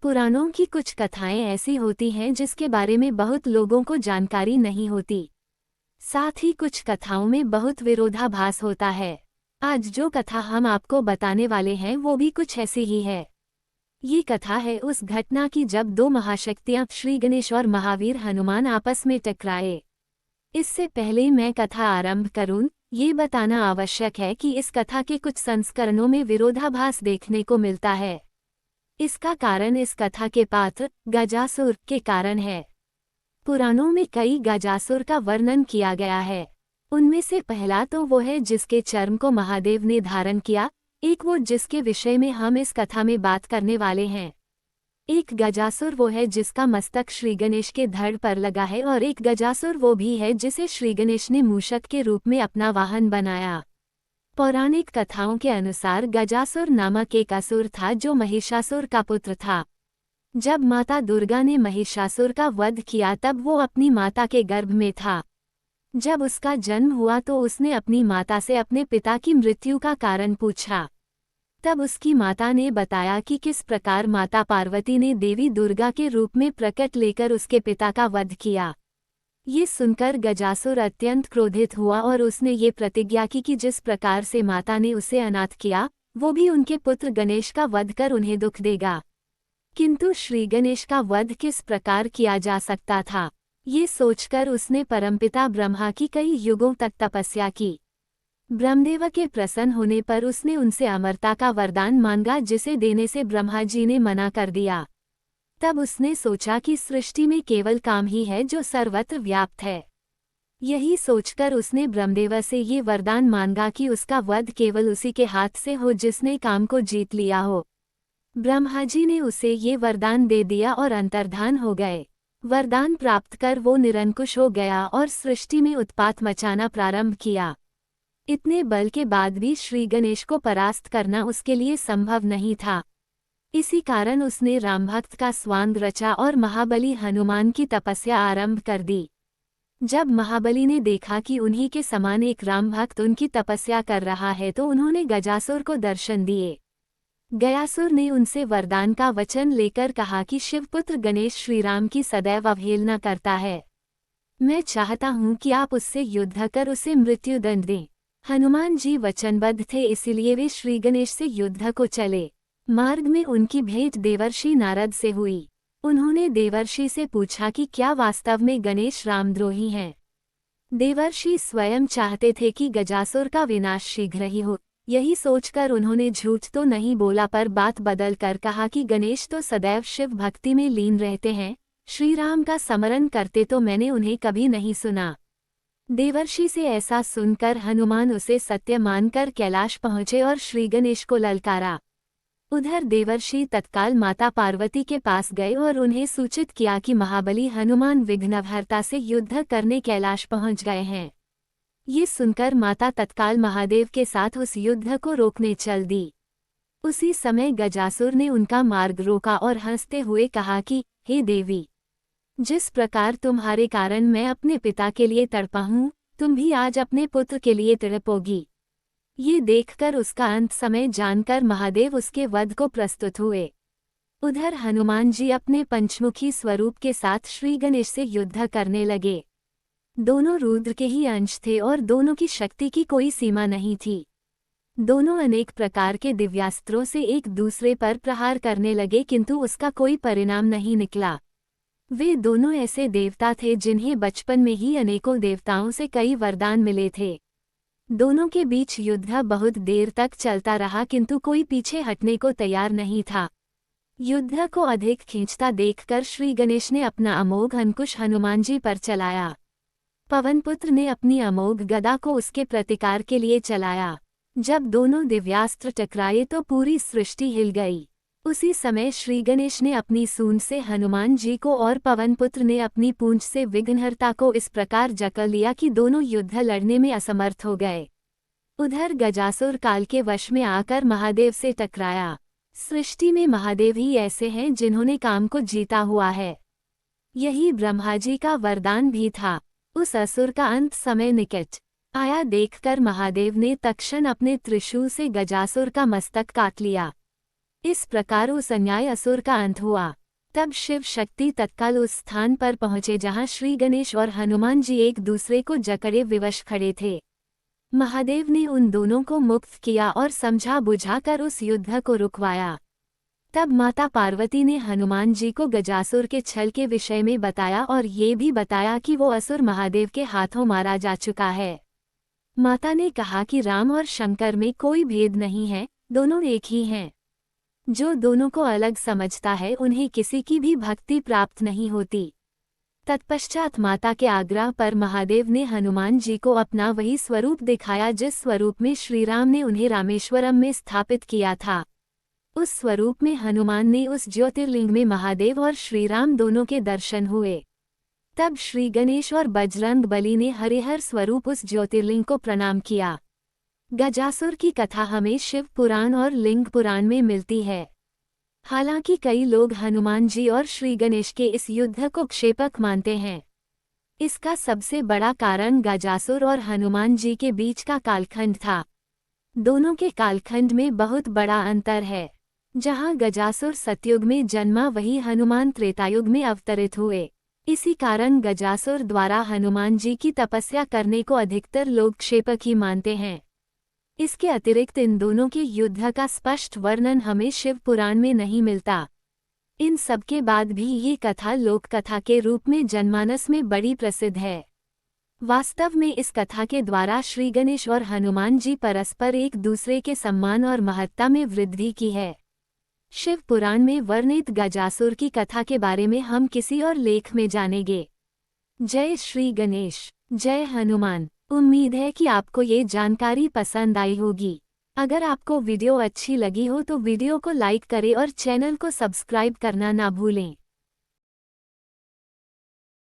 पुराणों की कुछ कथाएं ऐसी होती हैं जिसके बारे में बहुत लोगों को जानकारी नहीं होती। साथ ही कुछ कथाओं में बहुत विरोधाभास होता है। आज जो कथा हम आपको बताने वाले हैं वो भी कुछ ऐसी ही है। ये कथा है उस घटना की जब दो महाशक्तियां श्री गणेश और महावीर हनुमान आपस में टकराए। इससे पहले मैं कथा आरंभ करूं, ये बताना आवश्यक है कि इस कथा के कुछ संस्करणों में विरोधाभास देखने को मिलता है। इसका कारण इस कथा के पात्र गजासुर के कारण है। पुराणों में कई गजासुर का वर्णन किया गया है। उनमें से पहला तो वो है जिसके चर्म को महादेव ने धारण किया, एक वो जिसके विषय में हम इस कथा में बात करने वाले हैं। एक गजासुर वो है जिसका मस्तक श्री गणेश के धड़ पर लगा है और एक गजासुर वो भी है जिसे श्री गणेश ने मूषक के रूप में अपना वाहन बनाया। पौराणिक कथाओं के अनुसार गजासुर नामक एक असुर था जो महिषासुर का पुत्र था। जब माता दुर्गा ने महिषासुर का वध किया तब वो अपनी माता के गर्भ में था। जब उसका जन्म हुआ तो उसने अपनी माता से अपने पिता की मृत्यु का कारण पूछा। तब उसकी माता ने बताया कि किस प्रकार माता पार्वती ने देवी दुर्गा के रूप में प्रकट लेकर उसके पिता का वध किया। ये सुनकर गजासुर अत्यंत क्रोधित हुआ और उसने ये प्रतिज्ञा की कि जिस प्रकार से माता ने उसे अनाथ किया, वो भी उनके पुत्र गणेश का वध कर उन्हें दुख देगा। किंतु श्री गणेश का वध किस प्रकार किया जा सकता था, ये सोचकर उसने परमपिता ब्रह्मा की कई युगों तक तपस्या की। ब्रह्मदेव के प्रसन्न होने पर उसने उनसे अमरता का वरदान मांगा, जिसे देने से ब्रह्मा जी ने मना कर दिया। तब उसने सोचा कि सृष्टि में केवल काम ही है जो सर्वत्र व्याप्त है। यही सोचकर उसने ब्रह्मदेव से ये वरदान मांगा कि उसका वध केवल उसी के हाथ से हो जिसने काम को जीत लिया हो। ब्रह्मा जी ने उसे ये वरदान दे दिया और अंतर्धान हो गए। वरदान प्राप्त कर वो निरंकुश हो गया और सृष्टि में उत्पात मचाना प्रारंभ किया। इतने बल के बाद भी श्री गणेश को परास्त करना उसके लिए संभव नहीं था। इसी कारण उसने रामभक्त का स्वांग रचा और महाबली हनुमान की तपस्या आरंभ कर दी। जब महाबली ने देखा कि उन्हीं के समान एक रामभक्त उनकी तपस्या कर रहा है तो उन्होंने गजासुर को दर्शन दिए। गयासुर ने उनसे वरदान का वचन लेकर कहा कि शिवपुत्र गणेश श्रीराम की सदैव अवहेलना करता है। मैं चाहता हूं कि आप उससे युद्ध कर उसे मृत्युदंड दें। हनुमान जी वचनबद्ध थे, इसलिए वे श्री गणेश से युद्ध को चले। मार्ग में उनकी भेंट देवर्षि नारद से हुई। उन्होंने देवर्षि से पूछा कि क्या वास्तव में गणेश रामद्रोही हैं। देवर्षि स्वयं चाहते थे कि गजासुर का विनाश शीघ्र ही हो। यही सोचकर उन्होंने झूठ तो नहीं बोला पर बात बदल कर कहा कि गणेश तो सदैव शिव भक्ति में लीन रहते हैं, श्री राम का स्मरण करते तो मैंने उन्हें कभी नहीं सुना। देवर्षि से ऐसा सुनकर हनुमान उसे सत्य मानकर कैलाश पहुंचे और श्री गणेश को ललकारा। उधर देवर्षि तत्काल माता पार्वती के पास गए और उन्हें सूचित किया कि महाबली हनुमान विघ्नहर्ता से युद्ध करने कैलाश पहुंच गए हैं। ये सुनकर माता तत्काल महादेव के साथ उस युद्ध को रोकने चल दी। उसी समय गजासुर ने उनका मार्ग रोका और हंसते हुए कहा कि हे देवी, जिस प्रकार तुम्हारे कारण मैं अपने पिता के लिए तड़पा हूँ, तुम भी आज अपने पुत्र के लिए तड़पोगी। ये देखकर उसका अंत समय जानकर महादेव उसके वध को प्रस्तुत हुए। उधर हनुमान जी अपने पंचमुखी स्वरूप के साथ श्री गणेश से युद्ध करने लगे। दोनों रुद्र के ही अंश थे और दोनों की शक्ति की कोई सीमा नहीं थी। दोनों अनेक प्रकार के दिव्यास्त्रों से एक दूसरे पर प्रहार करने लगे, किंतु उसका कोई परिणाम नहीं निकला। वे दोनों ऐसे देवता थे जिन्हें बचपन में ही अनेकों देवताओं से कई वरदान मिले थे। दोनों के बीच युद्ध बहुत देर तक चलता रहा, किंतु कोई पीछे हटने को तैयार नहीं था। युद्ध को अधिक खींचता देखकर श्री गणेश ने अपना अमोघ अंकुश हनुमान जी पर चलाया। पवनपुत्र ने अपनी अमोघ गदा को उसके प्रतिकार के लिए चलाया। जब दोनों दिव्यास्त्र टकराए तो पूरी सृष्टि हिल गई। उसी समय श्री गणेश ने अपनी सूंड से हनुमान जी को और पवनपुत्र ने अपनी पूंछ से विघ्नहर्ता को इस प्रकार जकड़ लिया कि दोनों युद्ध लड़ने में असमर्थ हो गए। उधर गजासुर काल के वश में आकर महादेव से टकराया। सृष्टि में महादेव ही ऐसे हैं जिन्होंने काम को जीता हुआ है। यही ब्रह्मा जी का वरदान भी था। उस असुर का अंत समय निकट आया देखकर महादेव ने तत्क्षण अपने त्रिशूल से गजासुर का मस्तक काट लिया। इस प्रकार उस अन्याय असुर का अंत हुआ। तब शिव शक्ति तत्काल उस स्थान पर पहुंचे जहां श्री गणेश और हनुमान जी एक दूसरे को जकड़े विवश खड़े थे। महादेव ने उन दोनों को मुक्त किया और समझा बुझाकर उस युद्ध को रुकवाया। तब माता पार्वती ने हनुमान जी को गजासुर के छल के विषय में बताया और ये भी बताया कि वो असुर महादेव के हाथों मारा जा चुका है। माता ने कहा कि राम और शंकर में कोई भेद नहीं है, दोनों एक ही हैं। जो दोनों को अलग समझता है उन्हें किसी की भी भक्ति प्राप्त नहीं होती। तत्पश्चात माता के आग्रह पर महादेव ने हनुमान जी को अपना वही स्वरूप दिखाया जिस स्वरूप में श्रीराम ने उन्हें रामेश्वरम में स्थापित किया था। उस स्वरूप में हनुमान ने उस ज्योतिर्लिंग में महादेव और श्रीराम दोनों के दर्शन हुए। तब श्री गणेश और बजरंग बली ने हरिहर स्वरूप उस ज्योतिर्लिंग को प्रणाम किया। गजासुर की कथा हमें शिव पुराण और लिंग पुराण में मिलती है। हालांकि कई लोग हनुमान जी और श्री गणेश के इस युद्ध को क्षेपक मानते हैं। इसका सबसे बड़ा कारण गजासुर और हनुमान जी के बीच का कालखंड था। दोनों के कालखंड में बहुत बड़ा अंतर है। जहां गजासुर सतयुग में जन्मा वही हनुमान त्रेतायुग में अवतरित हुए। इसी कारण गजासुर द्वारा हनुमान जी की तपस्या करने को अधिकतर लोग क्षेपक ही मानते हैं। इसके अतिरिक्त इन दोनों के युद्ध का स्पष्ट वर्णन हमें शिव पुराण में नहीं मिलता। इन सब के बाद भी ये कथा लोक कथा के रूप में जनमानस में बड़ी प्रसिद्ध है। वास्तव में इस कथा के द्वारा श्री गणेश और हनुमान जी परस्पर एक दूसरे के सम्मान और महत्ता में वृद्धि की है। शिव पुराण में वर्णित गजासुर की कथा के बारे में हम किसी और लेख में जानेंगे। जय श्री गणेश, जय हनुमान। उम्मीद है कि आपको ये जानकारी पसंद आई होगी। अगर आपको वीडियो अच्छी लगी हो तो वीडियो को लाइक करें और चैनल को सब्सक्राइब करना ना भूलें।